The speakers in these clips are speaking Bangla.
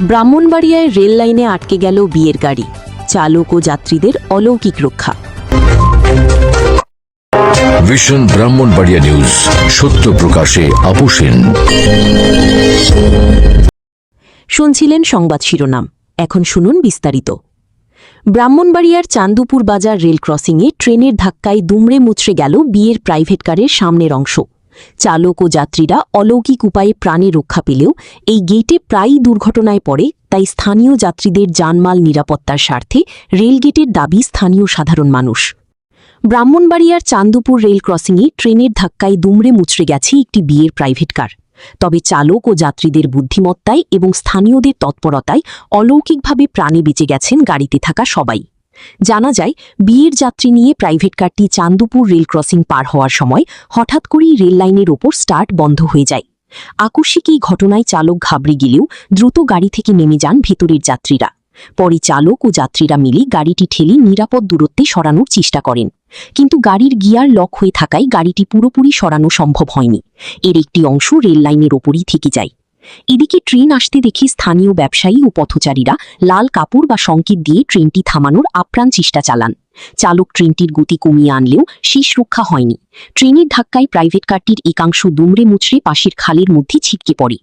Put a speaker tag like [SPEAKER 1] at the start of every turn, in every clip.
[SPEAKER 1] ব্রাহ্মণবাড়িয়ায় রেল লাইনে আটকে গেল বিয়ের গাড়ি, চালক ও যাত্রীদের অলৌকিক রক্ষা।
[SPEAKER 2] ভিশন ব্রাহ্মণবাড়িয়া নিউজ, সত্য প্রকাশে আপোষহীন।
[SPEAKER 1] শুনছিলেন সংবাদ শিরোনাম, এখন শুনুন বিস্তারিত। ব্রাহ্মণবাড়িয়ার চান্দুপুর বাজার রেল ক্রসিংয়ে ট্রেনের ধাক্কায় দুমড়ে মুচড়ে গেল বিয়ের প্রাইভেট কারের সামনের অংশ। চালক ও যাত্রীরা অলৌকিক উপায়ে প্রাণে রক্ষা পেলেও এই গেটে প্রায়ই দুর্ঘটনায় পড়ে, তাই স্থানীয় যাত্রীদের জানমাল নিরাপত্তার স্বার্থে রেলগেটের দাবি স্থানীয় সাধারণ মানুষ। ব্রাহ্মণবাড়িয়ার চান্দুপুর রেল ক্রসিংয়ে ট্রেনের ধাক্কায় দুমড়ে মুচড়ে গেছে একটি বিয়ের প্রাইভেট কার। তবে চালক ও যাত্রীদের বুদ্ধিমত্তায় এবং স্থানীয়দের তৎপরতায় অলৌকিকভাবে প্রাণে বেঁচে গেছেন গাড়িতে থাকা সবাই। জানা যায়, বিয়ের যাত্রী নিয়ে প্রাইভেট কারটি চান্দুপুর রেল ক্রসিং পার হওয়ার সময় হঠাৎ করেই রেল লাইনের ওপর স্টার্ট বন্ধ হয়ে যায়। আকস্মিক এই ঘটনায় চালক ঘাবড়ে গেলেও দ্রুত গাড়ি থেকে নেমে যান ভেতরের যাত্রীরা। পরে চালক ও যাত্রীরা মিলে গাড়িটি ঠেলে নিরাপদ দূরত্বে সরানোর চেষ্টা করেন, কিন্তু গাড়ির গিয়ার লক হয়ে থাকায় গাড়িটি পুরোপুরি সরানো সম্ভব হয়নি। এর একটি অংশ রেল লাইনের ওপরই থেকে যায়। এদিকে ট্রেন আসতে দেখে স্থানীয় ব্যবসায়ী ও পথচারীরা লাল কাপড় বা সংকেত দিয়ে ট্রেনটি থামানোর আপ্রাণ চেষ্টা চালান। চালক ট্রেনটির গতি কমিয়ে আনলেও শেষ রক্ষা হয়নি। ট্রেনের ধাক্কায় প্রাইভেট কারটির একাংশ দুমড়ে মুচড়ে পাশের খালের মধ্যে ছিটকে পড়ে।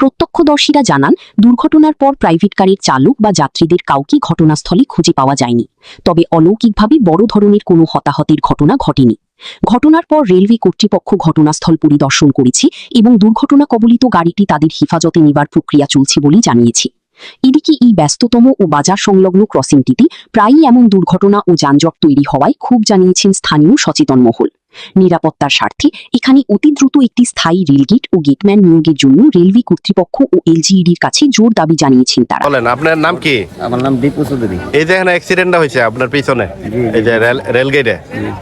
[SPEAKER 1] প্রত্যক্ষদর্শীরা জানান, দুর্ঘটনার পর প্রাইভেট কারের চালক বা যাত্রীদের কাউকে ঘটনাস্থলে খুঁজে পাওয়া যায়নি। তবে অলৌকিকভাবে বড় ধরনের কোনো হতাহতের ঘটনা ঘটেনি। ঘটনার পর রেলওয়ে কর্তৃপক্ষ ঘটনাস্থল পরিদর্শন করেছে এবং দুর্ঘটনা কবলিত গাড়িটি তাদের হেফাজতে নেবার প্রক্রিয়া চলছে বলে জানিয়েছে। এদিকে এই ব্যস্ততম ও বাজার সংলগ্ন ক্রসিংটিতে প্রায়ই এমন দুর্ঘটনা ও যানজট তৈরি হওয়ায় ক্ষোভ জানিয়েছেন স্থানীয় সচেতন মহল। নিরাপত্তার স্বার্থে এখানে অতি দ্রুত একটি স্থায়ী রেলগেট ও গেটম্যান নিয়োগের জন্য রেলওয়ে কর্তৃপক্ষ ও এলজিইডির কাছে জোর দাবি জানিয়েছেন তারা।
[SPEAKER 3] বলেন, আপনার নাম কি?
[SPEAKER 4] আমার নাম দীপু চৌধুরী।
[SPEAKER 3] এই যে এখানে অ্যাক্সিডেন্টটা হয়েছে আপনার পিছনে, এই যে রেলগেটে,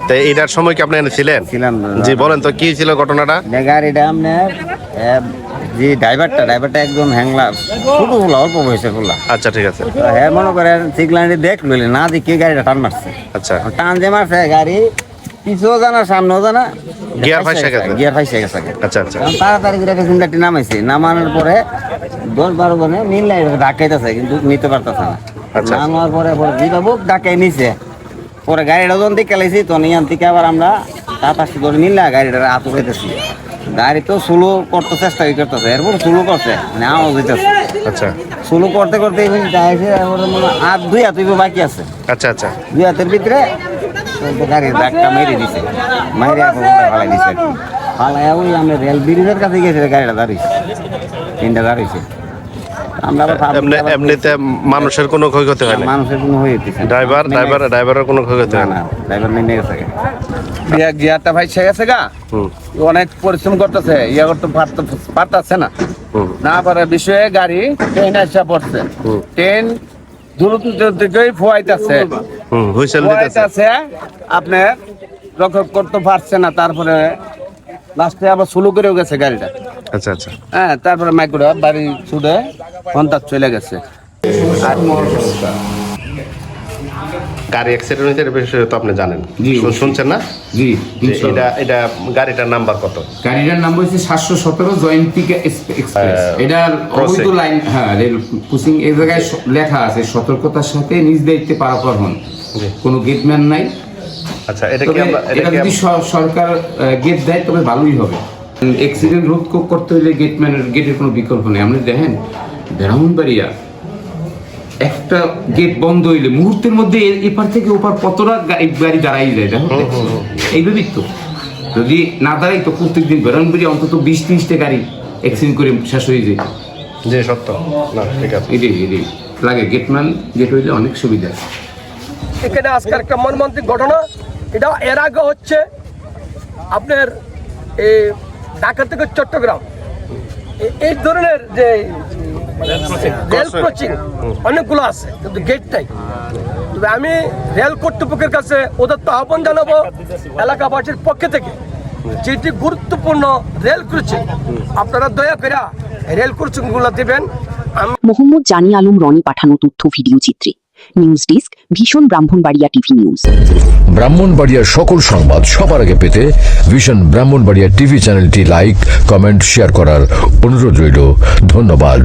[SPEAKER 3] তো এইটার সময় কি আপনি এখানে ছিলেন?
[SPEAKER 4] ছিলাম।
[SPEAKER 3] জি, বলেন তো কি ছিল ঘটনাটা?
[SPEAKER 4] গাড়িটা আপনার যে ড্রাইভারটা একদম হ্যাংলা, ছোট ফুলা, অল্প বয়সের ফুলা।
[SPEAKER 3] আচ্ছা, ঠিক আছে।
[SPEAKER 4] হ্যাঁ, মনে করেন সিগনালি দেখলো না দেখে গাড়িটা টান মারছে।
[SPEAKER 3] আচ্ছা,
[SPEAKER 4] টান যে মারছে গাড়ি পিছুও জানা সামনেও জানা,
[SPEAKER 3] গিয়ার ফাইসে
[SPEAKER 4] গেছে।
[SPEAKER 3] আচ্ছা আচ্ছা।
[SPEAKER 4] তাড়াতাড়ি করে পেছনটাটি নামাইছে, নামানোর পরে 10-12 জনে মিললে ডাকাইতেছে, কিন্তু নিতে পারতেছে না।
[SPEAKER 3] আচ্ছা।
[SPEAKER 4] নামার পরে বাবু ডাকাই নিছে। পরে গাড়িটা যখন দিকে লাইছি তখন ইয়ান থেকে আবার আমরা তাড়াতাড়ি করে নিলে গাড়িটা আতুরাইতেছি। গাড়ি তো স্লো করতে চেষ্টা করতেছে, এরপর স্লো করছে, মানে আওয়াজ হইতেছে।
[SPEAKER 3] আচ্ছা,
[SPEAKER 4] স্লো করতে করতে আর 2 হাত বাকি আছে।
[SPEAKER 3] আচ্ছা আচ্ছা।
[SPEAKER 4] 2 হাতের ভিতরে গাড়ির ধাক্কা মেরে দিছে, মাইরে ফালাই দিছে। ফালাইয়া ওই আমরা রেল ব্রিজের কাছে গেছে, গাড়িটা দাঁড়িয়েছে, ট্রেনটা দাঁড়িয়েছে। আমরা
[SPEAKER 3] এমনিতে মানুষের কোনো ক্ষয়ক্ষতি হয় না?
[SPEAKER 4] মানুষের কোনো হয়ে যেতেছে,
[SPEAKER 3] ড্রাইভারের কোনো ক্ষয়ক্ষতি হয় না?
[SPEAKER 4] ড্রাইভার নেমে গেছে।
[SPEAKER 5] গিয়ারটা ভাই গেছে গা, অনেক পরিশ্রম করতেছে, ইয়া করতে পারতেছে না। না পারার বিষয়ে গাড়ি ট্রেন আসা পড়ছে, ট্রেন দ্রুত দিকেই ফোয়াইতেছে, আপনার রক্ষা করতে পারছে না। তারপরে লাস্টে আবার স্লো করেও গেছে গাড়িটা।
[SPEAKER 3] আচ্ছা আচ্ছা।
[SPEAKER 5] হ্যাঁ, তারপরে মাইক্রো বাড়ি ছুটে ফোনটা চলে গেছে।
[SPEAKER 3] গাড়ি অ্যাক্সিডেন্টের বিষয়ে তো আপনি জানেন, শুনছেন না?
[SPEAKER 6] জি।
[SPEAKER 3] এটা গাড়িটার নাম্বার কত?
[SPEAKER 6] গাড়িটার নাম হচ্ছে 717 জয়ন্তিকা এক্সপ্রেস। এটার অবৈধ লাইন, হ্যাঁ, রেল ক্রসিং। এই জায়গায় লেখা আছে সতর্কতার সাথে নিজ দায়িত্বে পারাপার হন, কোনো গেটম্যান নাই।
[SPEAKER 3] আচ্ছা, এটা
[SPEAKER 6] যদি সরকার গেট দেয় তবে ভালোই হবে। অ্যাক্সিডেন্ট রোধ করতে হলে গেটের কোনো বিকল্প নেই। আপনি দেখেন, ব্রাহ্মণবাড়িয়া একটা গেট বন্ধ হইলে মুহূর্তের মধ্যে এপার থেকে ওপার কতটা গাড়ি দাঁড়াই যায়। দেখো, এইভাবেই তো যদি না দাঁড়াই তো প্রত্যেকদিন ব্রাহ্মণবাড়িয়া অন্তত 20-30টা গাড়ি অ্যাক্সিডেন্ট করে শেষ হয়ে যায়।
[SPEAKER 3] জি, সত্য। না, ঠিক আছে।
[SPEAKER 6] এটাই লাগে, গেট হইলে অনেক সুবিধা।
[SPEAKER 7] এখানে আজকের একটা মর্মান্তিক ঘটনা। এটা এর আগে হচ্ছে আপনার এই ঢাকা থেকে চট্টগ্রাম এই ধরনের যে রেল ক্রসিং অনেকগুলো আছে, কিন্তু গেট নাই। তবে আমি রেল কর্তৃপক্ষের কাছে ওদের তো আহ্বান জানাবো এলাকাবাসীর পক্ষে থেকে, যেটি গুরুত্বপূর্ণ রেল ক্রসিং, আপনারা দয়া করে রেল ক্রসিং গুলো দেবেন।
[SPEAKER 1] মোহাম্মদ জানি আলম রনি পাঠানো তথ্য ভিডিও চিত্রে। নিউজ ডেস্ক, ভীষণ ব্রাহ্মণবাড়িয়া টিভি নিউজ।
[SPEAKER 2] ব্রাহ্মণবাড়িয়ার সকল সংবাদ সবার আগে পেতে ভিশন ব্রাহ্মণবাড়িয়া টিভি চ্যানেলটি লাইক, কমেন্ট, শেয়ার করার অনুরোধ রইল। ধন্যবাদ।